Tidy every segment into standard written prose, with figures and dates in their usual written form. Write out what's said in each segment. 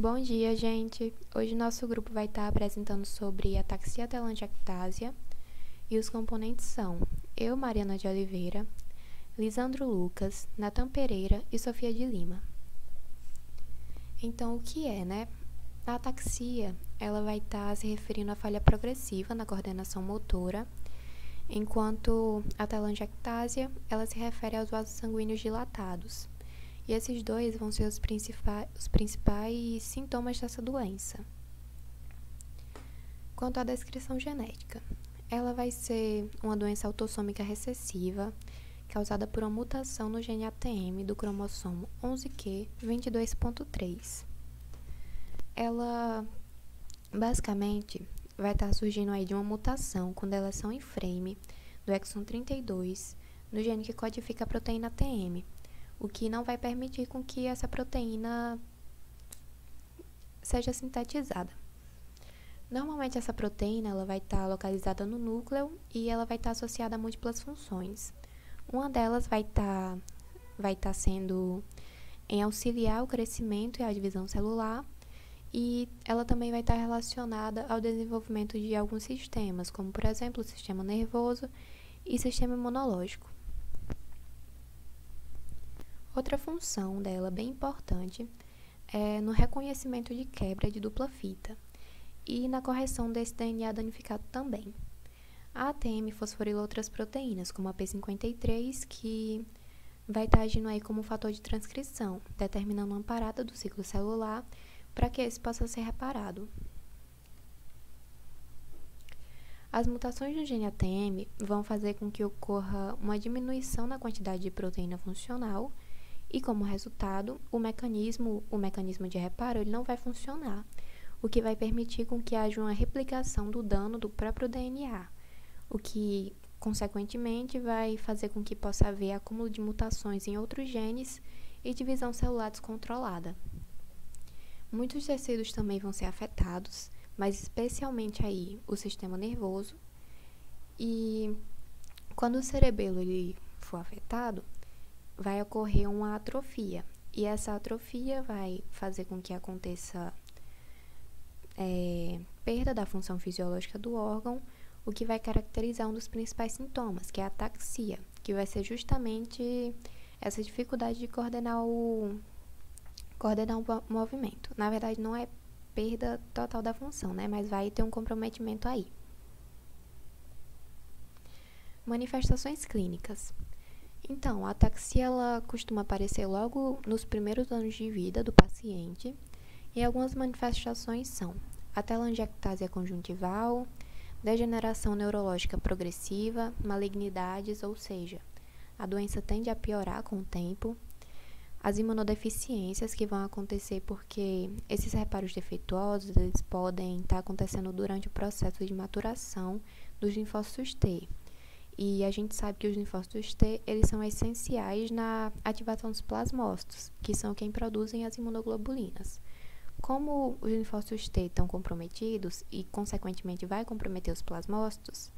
Bom dia, gente! Hoje nosso grupo vai estar apresentando sobre ataxia telangiectásia e os componentes são eu, Mariana de Oliveira, Lisandro Lucas, Natan Pereira e Sofia de Lima. Então, o que é, né? A ataxia, ela vai estar se referindo à falha progressiva na coordenação motora, enquanto a telangiectásia, ela se refere aos vasos sanguíneos dilatados. E esses dois vão ser os principais sintomas dessa doença. Quanto à descrição genética, ela vai ser uma doença autossômica recessiva causada por uma mutação no gene ATM do cromossomo 11q 22.3. Ela, basicamente, vai estar surgindo aí de uma mutação com deleção em frame do exon 32 no gene que codifica a proteína ATM, o que não vai permitir com que essa proteína seja sintetizada. Normalmente essa proteína ela vai estar localizada no núcleo e ela vai estar associada a múltiplas funções. Uma delas vai estar sendo em auxiliar o crescimento e a divisão celular, e ela também vai estar relacionada ao desenvolvimento de alguns sistemas, como por exemplo o sistema nervoso e sistema imunológico. Outra função dela bem importante é no reconhecimento de quebra de dupla fita e na correção desse DNA danificado também. A ATM fosforila outras proteínas, como a P53, que vai estar agindo aí como um fator de transcrição, determinando uma parada do ciclo celular para que esse possa ser reparado. As mutações no gene ATM vão fazer com que ocorra uma diminuição na quantidade de proteína funcional e, como resultado, o mecanismo de reparo ele não vai funcionar, o que vai permitir com que haja uma replicação do dano do próprio DNA, o que, consequentemente, vai fazer com que possa haver acúmulo de mutações em outros genes e divisão celular descontrolada. Muitos tecidos também vão ser afetados, mas especialmente aí o sistema nervoso, e quando o cerebelo ele for afetado, vai ocorrer uma atrofia, e essa atrofia vai fazer com que aconteça perda da função fisiológica do órgão, o que vai caracterizar um dos principais sintomas, que é a ataxia, que vai ser justamente essa dificuldade de coordenar o movimento. Na verdade, não é perda total da função, né? Mas vai ter um comprometimento aí. Manifestações clínicas. Então, a ataxia ela costuma aparecer logo nos primeiros anos de vida do paciente, e algumas manifestações são a telangiectasia conjuntival, degeneração neurológica progressiva, malignidades, ou seja, a doença tende a piorar com o tempo, as imunodeficiências que vão acontecer porque esses reparos defeituosos eles podem estar acontecendo durante o processo de maturação dos linfócitos T. E a gente sabe que os linfócitos T eles são essenciais na ativação dos plasmócitos, que são quem produzem as imunoglobulinas. Como os linfócitos T estão comprometidos e, consequentemente, vai comprometer os plasmócitos,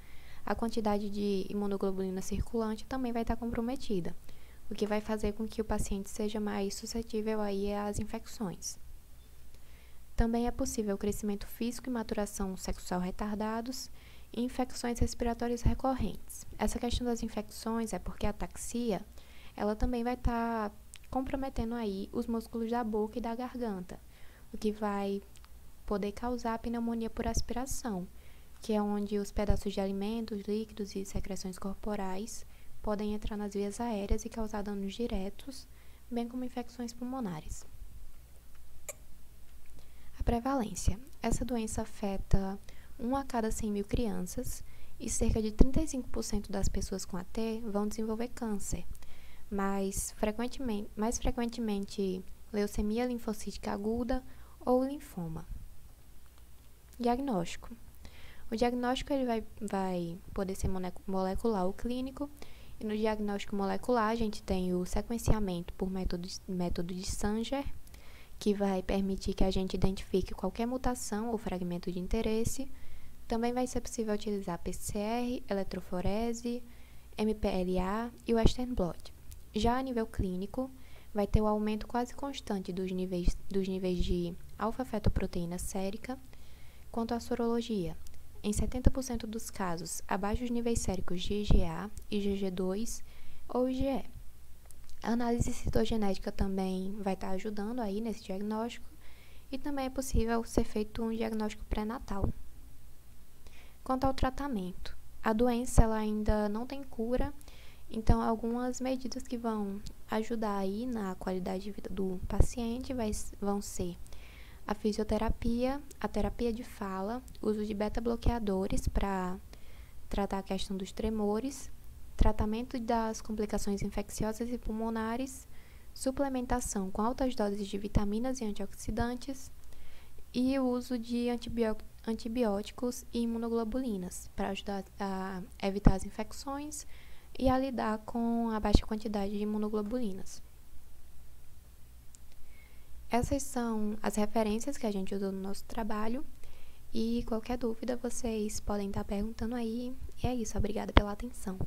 a quantidade de imunoglobulina circulante também vai estar comprometida, o que vai fazer com que o paciente seja mais suscetível aí às infecções. Também é possível o crescimento físico e maturação sexual retardados e infecções respiratórias recorrentes. Essa questão das infecções é porque a ataxia, ela também vai estar comprometendo aí os músculos da boca e da garganta, o que vai poder causar pneumonia por aspiração, que é onde os pedaços de alimentos, líquidos e secreções corporais podem entrar nas vias aéreas e causar danos diretos, bem como infecções pulmonares. A prevalência. Essa doença afeta 1 a cada 100 mil crianças e cerca de 35% das pessoas com AT vão desenvolver câncer, mais frequentemente leucemia linfocítica aguda ou linfoma. Diagnóstico. O diagnóstico ele vai poder ser molecular ou clínico, e no diagnóstico molecular a gente tem o sequenciamento por método de Sanger, que vai permitir que a gente identifique qualquer mutação ou fragmento de interesse. Também vai ser possível utilizar PCR, eletroforese, MPLA e Western blot. Já a nível clínico, vai ter o aumento quase constante dos níveis de alfa-fetoproteína sérica. Quanto à sorologia, em 70% dos casos, abaixo dos níveis séricos de IgA, IgG2 ou IgE. A análise citogenética também vai estar ajudando aí nesse diagnóstico e também é possível ser feito um diagnóstico pré-natal. Quanto ao tratamento, a doença ela ainda não tem cura, então algumas medidas que vão ajudar aí na qualidade de vida do paciente vão ser a fisioterapia, a terapia de fala, uso de beta-bloqueadores para tratar a questão dos tremores, tratamento das complicações infecciosas e pulmonares, suplementação com altas doses de vitaminas e antioxidantes e o uso de antibióticos e imunoglobulinas para ajudar a evitar as infecções e a lidar com a baixa quantidade de imunoglobulinas. Essas são as referências que a gente usou no nosso trabalho e qualquer dúvida vocês podem estar perguntando aí. E é isso, obrigada pela atenção.